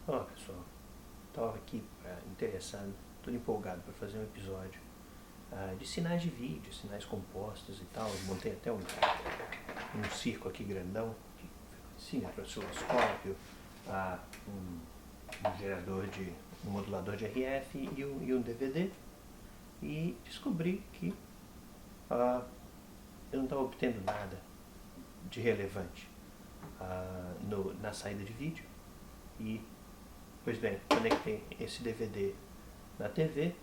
Olá pessoal, estava aqui interessado, todo empolgado para fazer um episódio de sinais de vídeo, sinais compostos e tal. Eu montei até um circo aqui grandão, que ensina para osciloscópio, um gerador um modulador de RF e um DVD, e descobri que eu não estava obtendo nada de relevante na saída de vídeo. E, pois bem, conectei esse DVD na TV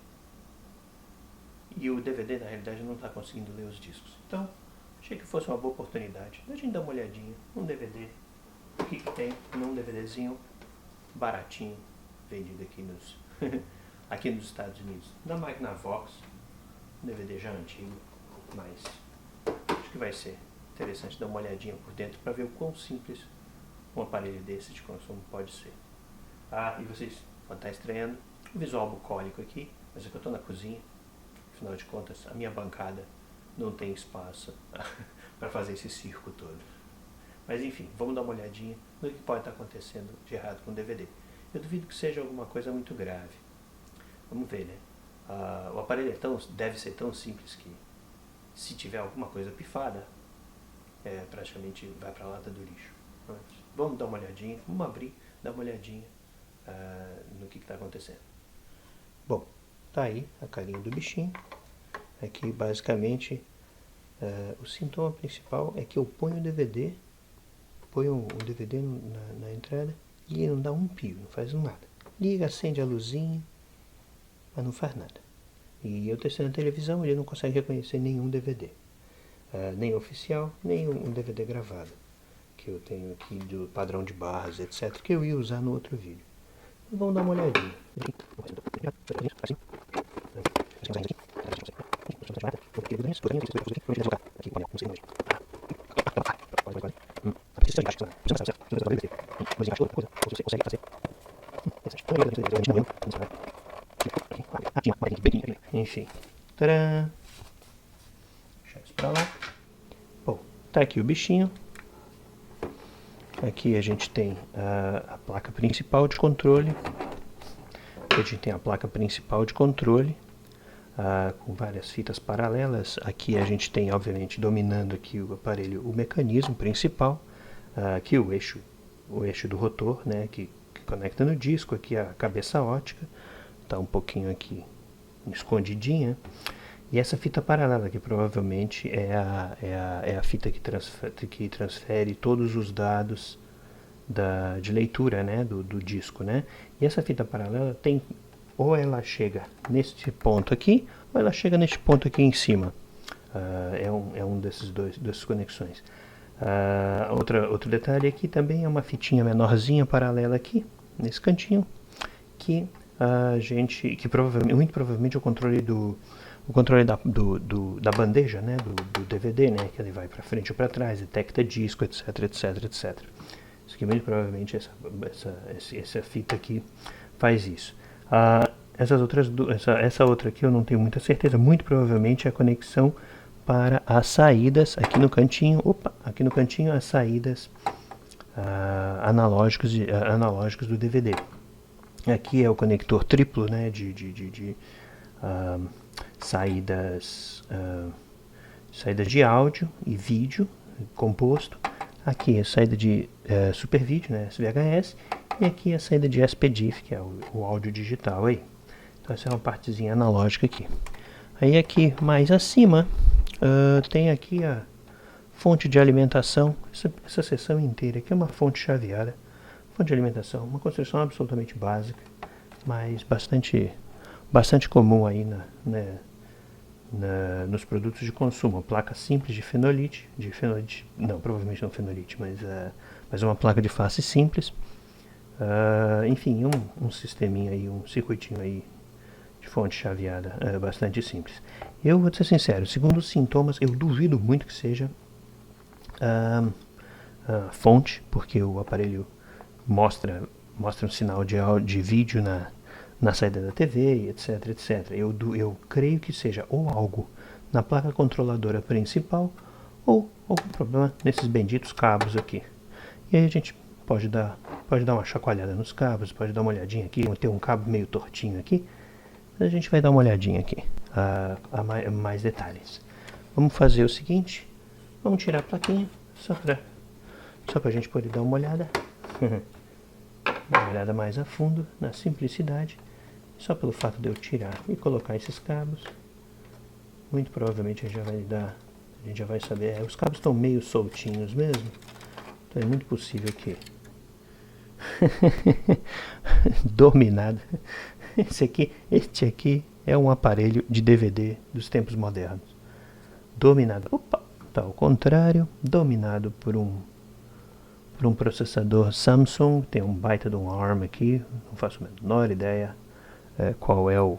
e o DVD na realidade não está conseguindo ler os discos. Então, achei que fosse uma boa oportunidade da gente dar uma olhadinha num DVD, o que tem num DVDzinho baratinho, vendido aqui nos Estados Unidos, da Magnavox, um DVD já antigo, mas acho que vai ser interessante dar uma olhadinha por dentro para ver o quão simples um aparelho desse de consumo pode ser. E vocês podem estar estranhando o visual bucólico aqui, mas é que eu estou na cozinha, afinal de contas a minha bancada não tem espaço para fazer esse circo todo. Mas enfim, vamos dar uma olhadinha no que pode estar acontecendo de errado com o DVD. Eu duvido que seja alguma coisa muito grave. Vamos ver, né? O aparelho deve ser tão simples que, se tiver alguma coisa pifada, praticamente vai para a lata do lixo. Mas vamos dar uma olhadinha, vamos abrir, dar uma olhadinha no que está acontecendo. Bom, tá aí a carinha do bichinho. Aqui basicamente o sintoma principal é que eu ponho o DVD, na entrada e ele não dá um pio, não faz nada. Liga, acende a luzinha, mas não faz nada. E eu testando a televisão, ele não consegue reconhecer nenhum DVD, nem oficial, nem um DVD gravado, que eu tenho aqui do padrão de barras, etc., que eu ia usar no outro vídeo. Então, vamos dar uma olhadinha. Enfim. Tcharam! Deixa isso pra lá. Bom, tá aqui o bichinho. Aqui a gente tem a placa principal de controle. A gente tem a placa principal de controle com várias fitas paralelas. Aqui a gente tem, obviamente, dominando aqui o aparelho, o mecanismo principal. Aqui o eixo do rotor, né, que conecta no disco. Aqui a cabeça ótica. Está um pouquinho aqui escondidinha. E essa fita paralela aqui provavelmente é a fita que transfere todos os dados de leitura, né, do disco, né? E essa fita paralela ou ela chega neste ponto aqui, ou ela chega neste ponto aqui em cima. É um dessas conexões. Outro detalhe aqui também é uma fitinha menorzinha paralela aqui, nesse cantinho, que muito provavelmente o controle da bandeja, né, do DVD, né, que ele vai para frente ou para trás, detecta disco, etc, etc, etc. Isso aqui muito provavelmente essa fita aqui faz isso. Essa outra aqui eu não tenho muita certeza, muito provavelmente é a conexão para as saídas aqui no cantinho. Aqui no cantinho as saídas analógicos do DVD. Aqui é o conector triplo, né, de saídas de áudio e vídeo composto. Aqui é a saída de Super Vídeo, né, SVHS, e aqui é a saída de SPDIF, que é o áudio digital aí. Então essa é uma partezinha analógica aqui. Aí aqui mais acima tem aqui a fonte de alimentação. Essa seção inteira aqui é uma fonte chaveada. Fonte de alimentação, uma construção absolutamente básica, mas bastante comum aí nos produtos de consumo. Uma placa simples de fenolite, não, provavelmente não fenolite, mas uma placa de face simples. Enfim, um sisteminha aí, um circuitinho aí de fonte chaveada bastante simples. Eu vou ser sincero, segundo os sintomas, eu duvido muito que seja fonte, porque o aparelho mostra um sinal de vídeo na saída da TV, etc, etc. Eu creio que seja ou algo na placa controladora principal ou algum problema nesses benditos cabos aqui. E aí a gente pode dar uma chacoalhada nos cabos, pode dar uma olhadinha aqui, tem um cabo meio tortinho aqui. A gente vai dar uma olhadinha aqui, a mais detalhes. Vamos fazer o seguinte, vamos tirar a plaquinha, só pra gente poder dar uma olhada. Dar uma olhada mais a fundo, na simplicidade. Só pelo fato de eu tirar e colocar esses cabos, muito provavelmente a gente já vai saber. Os cabos estão meio soltinhos mesmo, então é muito possível que... Dominado. Este aqui é um aparelho de DVD dos tempos modernos. Dominado. Opa, tá ao contrário. Dominado por um processador Samsung. Tem um baita de um ARM aqui. Não faço a menor ideia qual é o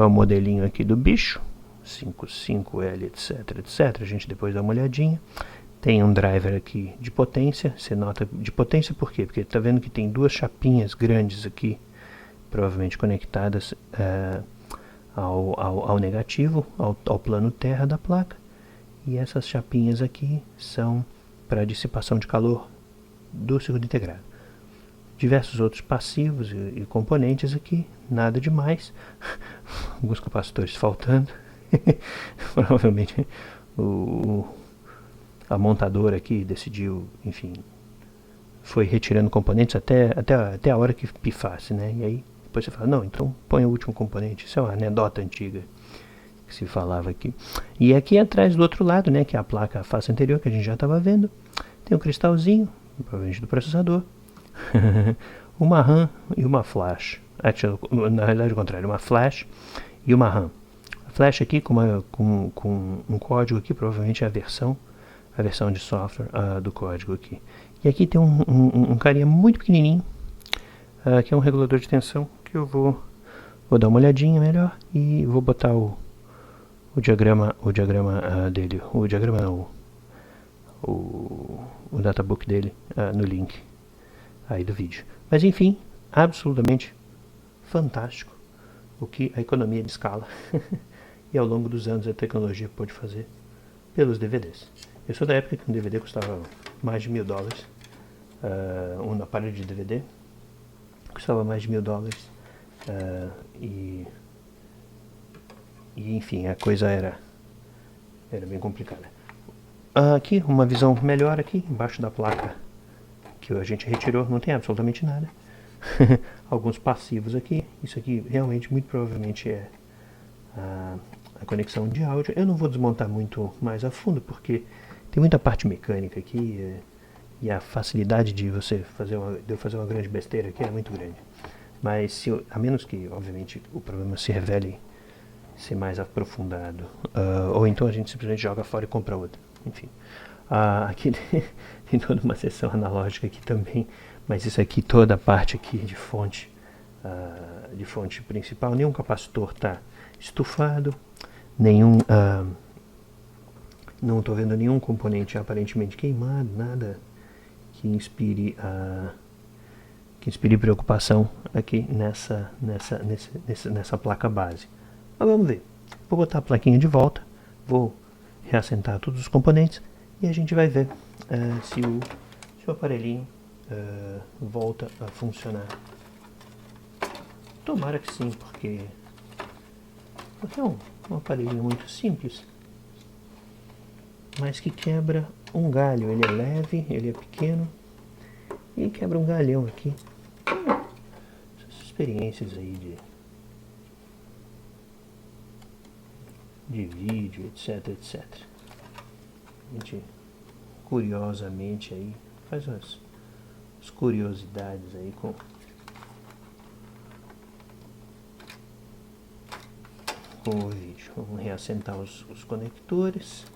modelinho aqui do bicho. 55L, etc, etc. A gente depois dá uma olhadinha. Tem um driver aqui de potência. Você nota de potência por quê? Porque tá vendo que tem duas chapinhas grandes aqui, provavelmente conectadas ao negativo, ao plano terra da placa. E essas chapinhas aqui são para dissipação de calor do circuito integrado. Diversos outros passivos e componentes aqui, nada demais. Alguns capacitores faltando. Provavelmente a montadora aqui decidiu, enfim, foi retirando componentes até a hora que pifasse, né? E aí depois você fala, não, então põe o último componente. Isso é uma anedota antiga que se falava aqui. E aqui atrás do outro lado, né, que é a placa face anterior que a gente já estava vendo, tem um cristalzinho, provavelmente do processador, uma RAM e uma flash. Na realidade, ao contrário, uma flash e uma RAM. A flash aqui com um código aqui, provavelmente é a versão de software do código aqui. E aqui tem um carinha muito pequenininho, que é um regulador de tensão, que eu vou dar uma olhadinha melhor e vou botar o diagrama dele, o databook dele no link aí do vídeo. Mas enfim, absolutamente fantástico o que a economia de escala e ao longo dos anos a tecnologia pôde fazer pelos DVDs. Eu sou da época que um DVD custava mais de $1000, um aparelho de DVD custava mais de $1000, e enfim, a coisa era bem complicada. Aqui, uma visão melhor aqui, embaixo da placa que a gente retirou, não tem absolutamente nada. Alguns passivos aqui, isso aqui realmente, muito provavelmente é a conexão de áudio. Eu não vou desmontar muito mais a fundo, porque tem muita parte mecânica aqui, e a facilidade de eu fazer uma grande besteira aqui é muito grande. Mas, a menos que, obviamente, o problema se revele ser mais aprofundado, ou então a gente simplesmente joga fora e compra outro. Enfim, aqui tem toda uma seção analógica aqui também, mas isso aqui, toda a parte aqui de fonte principal, nenhum capacitor está estufado, não estou vendo nenhum componente aparentemente queimado, nada que inspire preocupação aqui nessa placa base. Mas vamos ver. Vou botar a plaquinha de volta, vou reassentar todos os componentes e a gente vai ver se o aparelhinho volta a funcionar. Tomara que sim, porque é um aparelhinho muito simples, mas que quebra um galho. Ele é leve, ele é pequeno e quebra um galhão aqui. Essas experiências aí de vídeo, etc, etc. A gente, curiosamente, aí faz umas curiosidades aí com o vídeo. Vamos reassentar os conectores.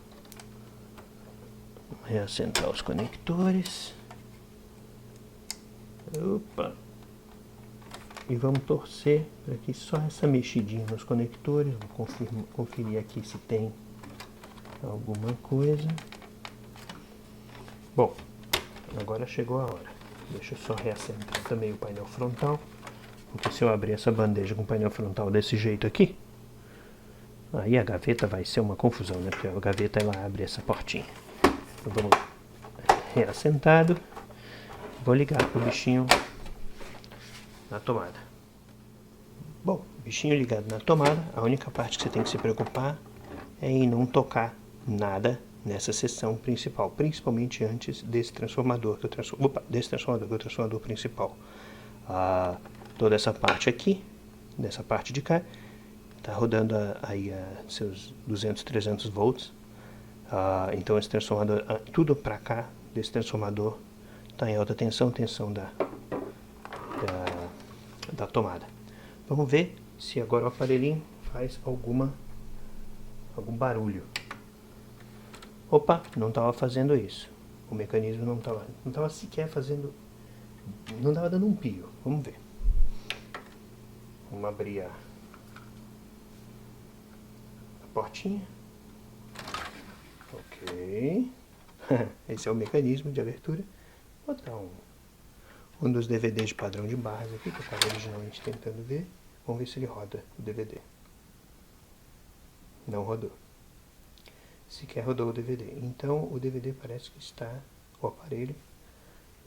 Opa! E vamos torcer para que só essa mexidinha nos conectores. Vou conferir aqui se tem alguma coisa. Bom, agora chegou a hora. Deixa eu só reassentar também o painel frontal, porque se eu abrir essa bandeja com o painel frontal desse jeito aqui, aí a gaveta vai ser uma confusão, né? Porque a gaveta ela abre essa portinha. Então vamos lá. Reassentado. Vou ligar o bichinho na tomada. Bom, bichinho ligado na tomada, a única parte que você tem que se preocupar é em não tocar nada nessa seção principal, principalmente antes desse transformador, do transformador principal. Toda essa parte aqui, dessa parte de cá, está rodando aí a seus 200, 300 volts. Então esse transformador, tudo para cá desse transformador está em alta tensão, da tomada. Vamos ver se agora o aparelhinho faz algum barulho. Opa, não estava fazendo isso. O mecanismo não estava sequer fazendo, não estava dando um pio. Vamos ver. Vamos abrir a portinha. Ok. Esse é o mecanismo de abertura. Vou botar um dos DVDs de padrão de barras aqui, que eu estava originalmente tentando ver. Vamos ver se ele roda o DVD. Não rodou. Sequer rodou o DVD. Então o DVD parece que está, o aparelho,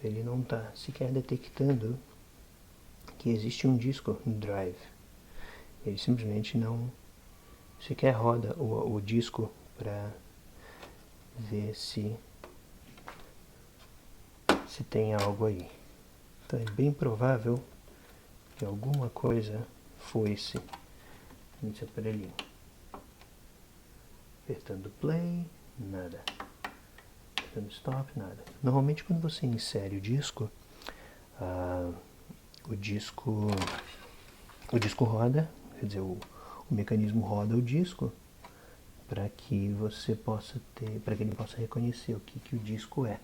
ele não está sequer detectando que existe um disco no drive. Ele simplesmente não sequer roda o disco para ver se tem algo aí. Então é bem provável que alguma coisa foi-se nesse aparelhinho. Apertando play, nada. Apertando stop, nada. Normalmente quando você insere o disco roda, quer dizer, o mecanismo roda o disco para que você possa para que ele possa reconhecer o que o disco é.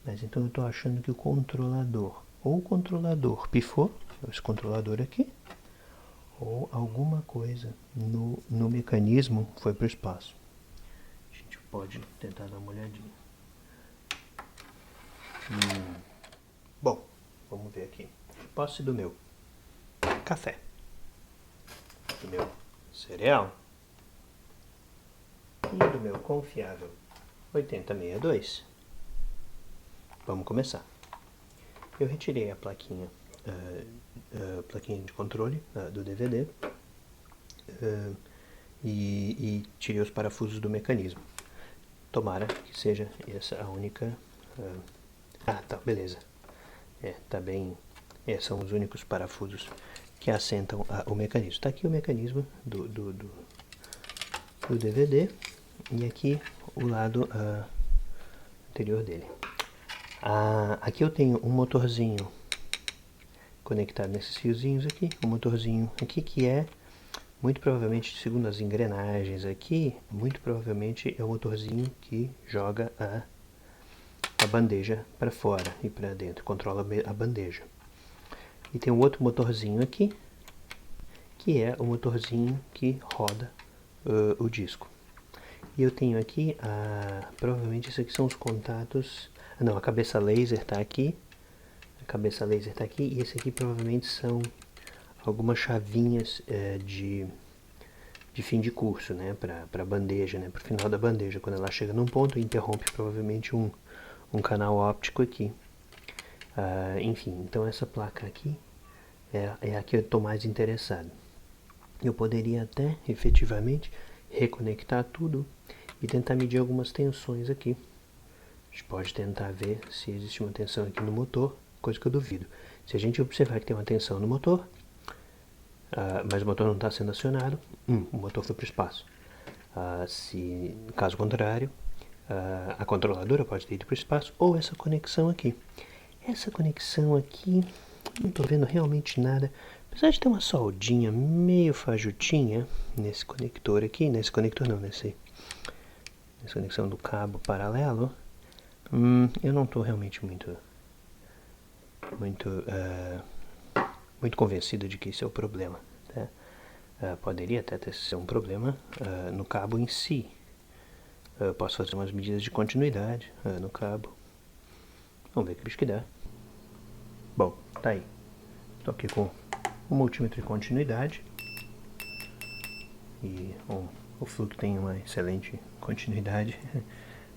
Mas então eu estou achando que o controlador pifou, esse controlador aqui, ou alguma coisa no mecanismo foi para o espaço. A gente pode tentar dar uma olhadinha. Bom, vamos ver aqui. Posse do meu café, do meu cereal e do meu confiável 8062. Vamos começar. Eu retirei a plaquinha de controle do DVD e tirei os parafusos do mecanismo. Tomara que seja essa a única... tá, beleza. Tá bem... são os únicos parafusos que assentam o mecanismo. Está aqui o mecanismo do DVD e aqui o lado anterior dele. Aqui eu tenho um motorzinho conectado nesses fiozinhos aqui, um motorzinho aqui que é, muito provavelmente, segundo as engrenagens aqui, muito provavelmente é o motorzinho que joga a bandeja para fora e para dentro, controla a bandeja. E tem um outro motorzinho aqui, que é o motorzinho que roda o disco. E eu tenho aqui, provavelmente isso aqui são os contatos... Não, a cabeça laser está aqui. E esse aqui provavelmente são algumas chavinhas de fim de curso, né? Para a bandeja, né? Para o final da bandeja. Quando ela chega num ponto, interrompe provavelmente um canal óptico aqui. Enfim, então essa placa aqui é a que eu estou mais interessado. Eu poderia até, efetivamente, reconectar tudo e tentar medir algumas tensões aqui. A gente pode tentar ver se existe uma tensão aqui no motor, coisa que eu duvido. Se a gente observar que tem uma tensão no motor, mas o motor não está sendo acionado, o motor foi para o espaço. Se, caso contrário, a controladora pode ter ido para o espaço, ou essa conexão aqui. Essa conexão aqui, não estou vendo realmente nada. Apesar de ter uma soldinha meio fajutinha nesse conector aqui, nessa conexão do cabo paralelo, eu não estou realmente muito convencido de que isso é o problema. Tá? Poderia até ser um problema no cabo em si. Posso fazer umas medidas de continuidade no cabo. Vamos ver que bicho que dá. Bom, tá aí. Estou aqui com o multímetro de continuidade. E o fluxo tem uma excelente continuidade.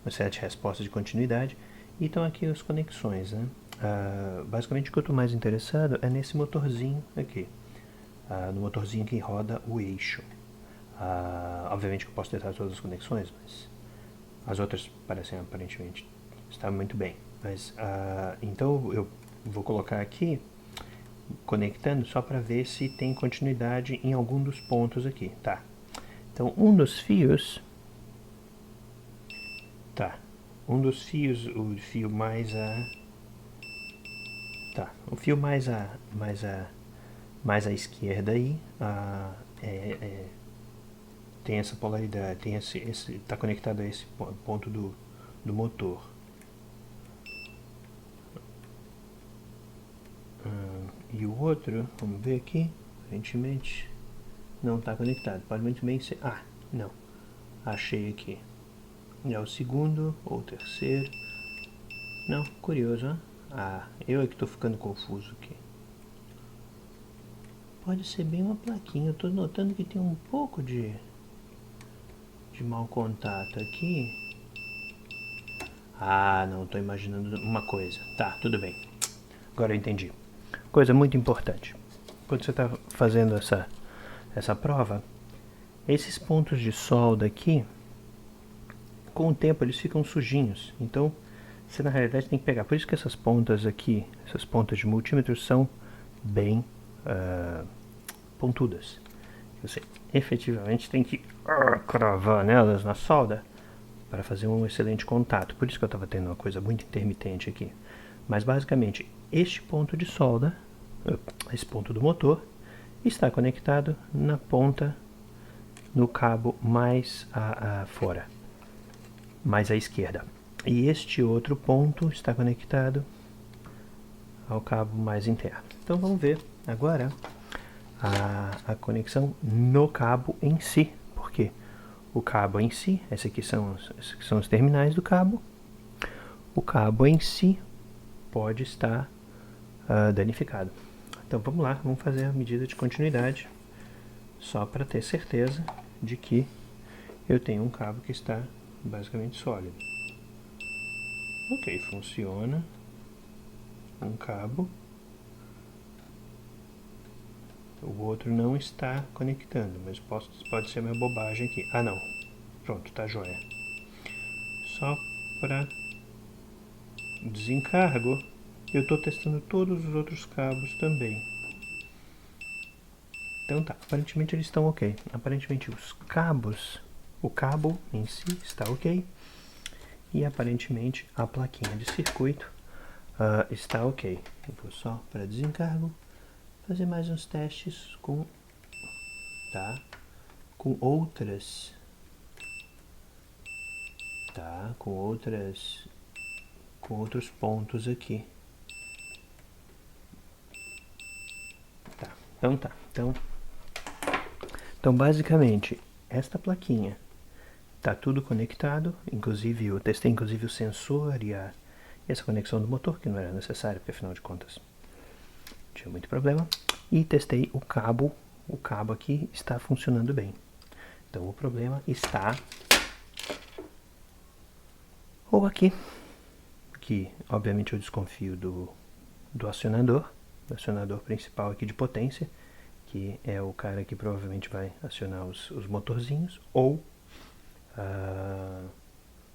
Uma excelente resposta de continuidade. E estão aqui as conexões, né? basicamente o que eu estou mais interessado é nesse motorzinho aqui. No motorzinho que roda o eixo. Obviamente que eu posso testar todas as conexões, mas as outras parecem aparentemente estar muito bem. Mas, então eu vou colocar aqui, conectando, só para ver se tem continuidade em algum dos pontos aqui. Tá. Então um dos fios... Tá. Um dos fios, o fio mais Tá. O fio mais à esquerda aí tem essa polaridade, tem tá conectado a esse ponto do motor. E o outro, vamos ver aqui, aparentemente não está conectado. Pode muito bem ser... não. Achei aqui. É o segundo ou o terceiro. Não, curioso, hein? Eu é que estou ficando confuso aqui. Pode ser bem uma plaquinha. Eu estou notando que tem um pouco de mau contato aqui. Não, estou imaginando uma coisa. Tá, tudo bem. Agora eu entendi. Coisa muito importante. Quando você está fazendo essa prova, esses pontos de solda aqui, com o tempo eles ficam sujinhos. Então, você na realidade tem que pegar. Por isso que essas pontas aqui, essas pontas de multímetro são bem pontudas. Você efetivamente tem que cravar nelas na solda para fazer um excelente contato. Por isso que eu estava tendo uma coisa muito intermitente aqui. Mas basicamente, este ponto de solda, esse ponto do motor, está conectado na ponta, no cabo mais fora, mais à esquerda. E este outro ponto está conectado ao cabo mais interno. Então vamos ver agora a conexão no cabo em si. Porque o cabo em si, esses aqui são os terminais do cabo. O cabo em si pode estar danificado. Então vamos lá, vamos fazer a medida de continuidade, só para ter certeza de que eu tenho um cabo que está basicamente sólido. Ok, funciona. Um cabo. O outro não está conectando, mas pode ser minha bobagem aqui. Não. Pronto, tá joia. Só para desencargo, eu estou testando todos os outros cabos também. Então tá, aparentemente eles estão ok. Aparentemente os cabos, o cabo em si está ok. E aparentemente a plaquinha de circuito está ok. Eu vou só para desencargo fazer mais uns testes com outras com outros pontos aqui. Então basicamente esta plaquinha tá tudo conectado, inclusive eu testei o sensor e essa conexão do motor, que não era necessária, porque afinal de contas tinha muito problema. E testei o cabo aqui está funcionando bem. Então o problema está ou aqui, que obviamente eu desconfio do acionador principal aqui de potência, que é o cara que provavelmente vai acionar os motorzinhos, ou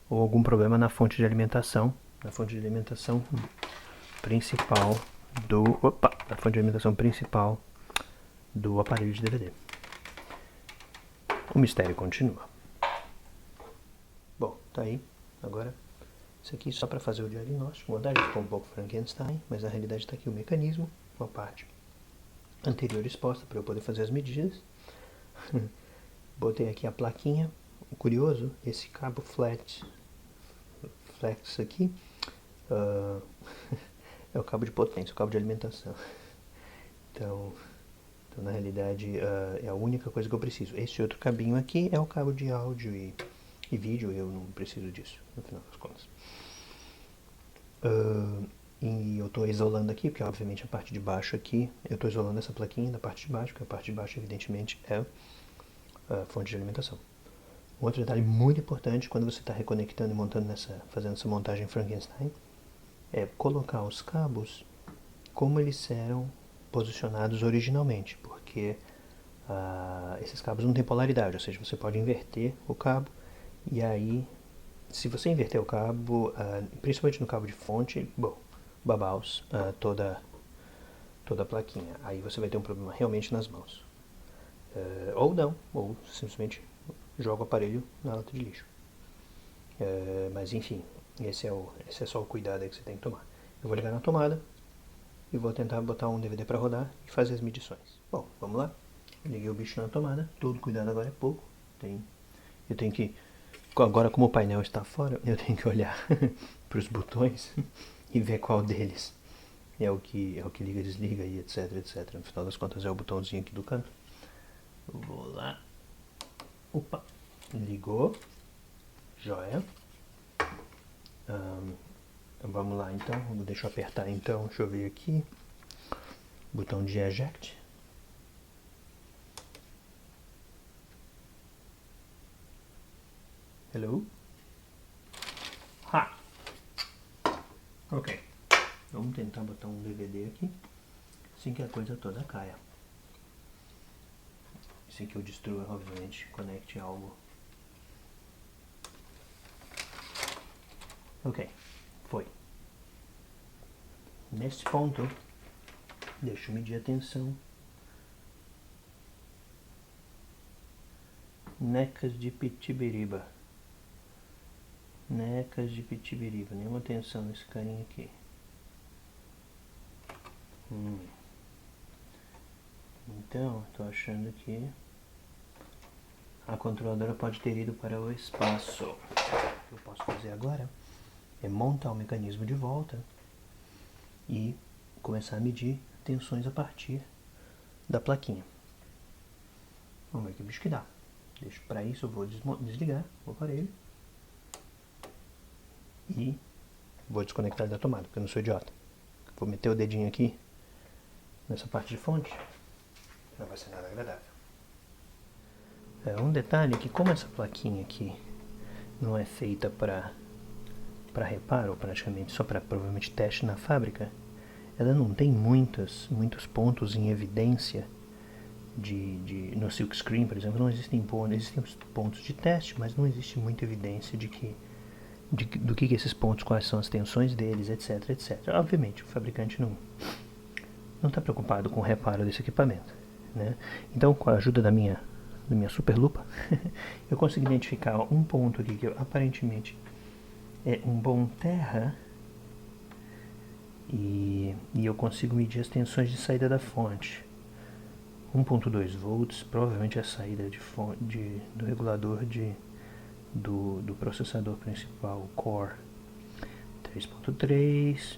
algum problema na fonte de alimentação, principal do aparelho de DVD. O mistério continua. Bom, tá aí. Agora, isso aqui só para fazer o diagnóstico. O andar ficou um pouco Frankenstein, mas na realidade está aqui o mecanismo, uma parte anterior exposta para eu poder fazer as medidas. Botei aqui a plaquinha. O curioso, esse cabo flex aqui é o cabo de potência, o cabo de alimentação. Então na realidade é a única coisa que eu preciso. Esse outro cabinho aqui é o cabo de áudio e vídeo, eu não preciso disso, no final das contas. E eu estou isolando aqui, porque obviamente a parte de baixo aqui, eu estou isolando essa plaquinha da parte de baixo, porque a parte de baixo evidentemente é a fonte de alimentação. Um outro detalhe muito importante quando você está reconectando e montando fazendo essa montagem Frankenstein, é colocar os cabos como eles eram posicionados originalmente, porque esses cabos não têm polaridade, ou seja, você pode inverter o cabo e aí, se você inverter o cabo, principalmente no cabo de fonte, bom, babaus toda a plaquinha. Aí você vai ter um problema realmente nas mãos. Ou não, ou simplesmente joga o aparelho na lata de lixo. Mas enfim, esse é só o cuidado aí que você tem que tomar. Eu vou ligar na tomada e vou tentar botar um DVD para rodar e fazer as medições. Bom, vamos lá. Liguei o bicho na tomada, todo cuidado agora é pouco. Eu tenho que, agora como o painel está fora, eu tenho que olhar para os botões e ver qual deles é o que liga, desliga e etc, etc. No final das contas é o botãozinho aqui do canto. Vou lá. Opa, ligou. Joia. Vamos lá então, deixa eu apertar então, deixa eu ver aqui. Botão de eject. Hello? Ha! Ok. Vamos tentar botar um DVD aqui, sem que a coisa toda caia. Sem que eu destrua, obviamente, conecte algo. Ok, foi. Nesse ponto, deixa eu medir a tensão. Necas de Pitibiriba. Necas de Pitibiriba. Nenhuma tensão nesse carinha aqui. Então, estou achando que a controladora pode ter ido para o espaço. O que eu posso fazer agora é montar o mecanismo de volta e começar a medir tensões a partir da plaquinha. Vamos ver que bicho que dá. Para isso eu vou desligar o aparelho e vou desconectar da tomada, porque eu não sou idiota. Vou meter o dedinho aqui nessa parte de fonte, não vai ser nada agradável. Um detalhe é que como essa plaquinha aqui não é feita para reparo, praticamente só para provavelmente teste na fábrica, ela não tem muitos pontos em evidência no silkscreen, por exemplo, não existem pontos de teste, mas não existe muita evidência do que esses pontos, quais são as tensões deles, etc, etc. Obviamente, o fabricante não está preocupado com o reparo desse equipamento, né? Então, com a ajuda da minha super lupa, eu consegui identificar um ponto aqui que aparentemente é um bom terra e eu consigo medir as tensões de saída da fonte. 1.2 volts, provavelmente a saída do regulador do processador principal, Core. 3.3,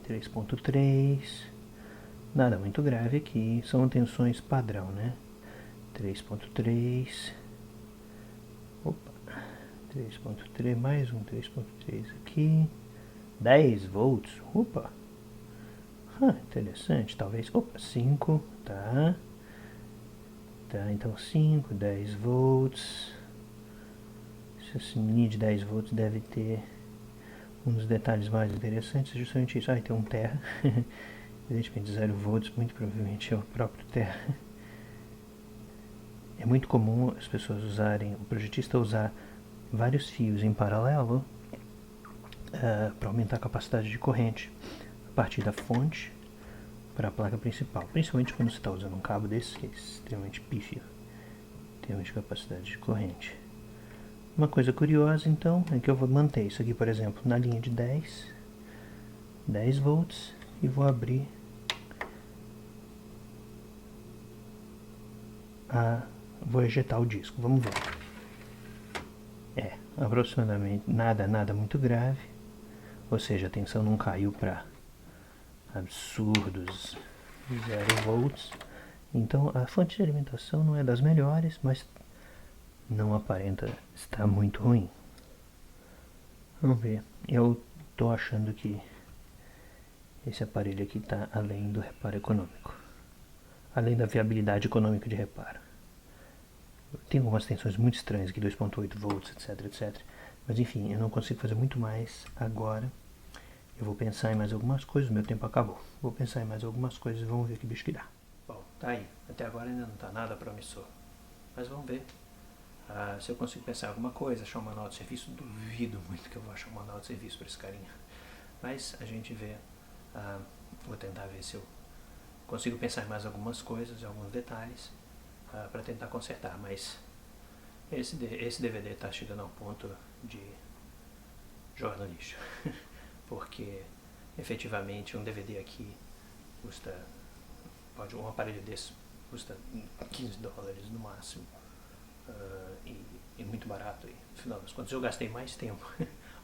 3.3, nada muito grave aqui, são tensões padrão, né? 3.3, opa, 3.3, mais um 3.3 aqui, 10 volts, opa, interessante, talvez, opa, 5, tá, então 5, 10 volts, esse mini de 10 volts deve ter um dos detalhes mais interessantes, é justamente isso, tem um terra, evidentemente 0 volts, muito provavelmente é o próprio terra. É muito comum as pessoas o projetista usar vários fios em paralelo para aumentar a capacidade de corrente a partir da fonte para a placa principal, principalmente quando você está usando um cabo desse que é extremamente pífio, tem muita capacidade de corrente. Uma coisa curiosa então é que eu vou manter isso aqui, por exemplo, na linha de 10 volts e vou abrir vou ejetar o disco, vamos ver. Aproximadamente nada muito grave, ou seja, a tensão não caiu para absurdos 0 volts. Então a fonte de alimentação não é das melhores, mas não aparenta estar muito ruim. Vamos ver, eu tô achando que esse aparelho aqui está além do reparo econômico, além da viabilidade econômica de reparo. Tem algumas tensões muito estranhas aqui, 2.8 volts, etc, etc. Mas enfim, eu não consigo fazer muito mais agora. Eu vou pensar em mais algumas coisas, meu tempo acabou. Vou pensar em mais algumas coisas e vamos ver que bicho que dá. Bom, tá aí. Até agora ainda não tá nada promissor. Mas vamos ver. Se eu consigo pensar em alguma coisa, achar um manual de serviço, duvido muito que eu vou achar um manual de serviço para esse carinha. Mas a gente vê. Vou tentar ver se eu consigo pensar em mais algumas coisas, alguns detalhes, para tentar consertar. Mas esse DVD está chegando ao ponto de jogar no lixo. Porque efetivamente um DVD aqui custa, um aparelho desse custa $15 no máximo, e muito barato, e no final das contas eu gastei mais tempo,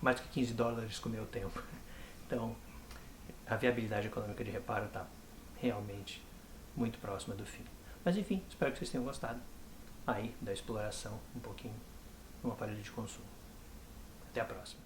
mais do que $15 com o meu tempo. Então a viabilidade econômica de reparo está realmente muito próxima do fim. Mas enfim, espero que vocês tenham gostado aí da exploração um pouquinho no aparelho de consumo. Até a próxima.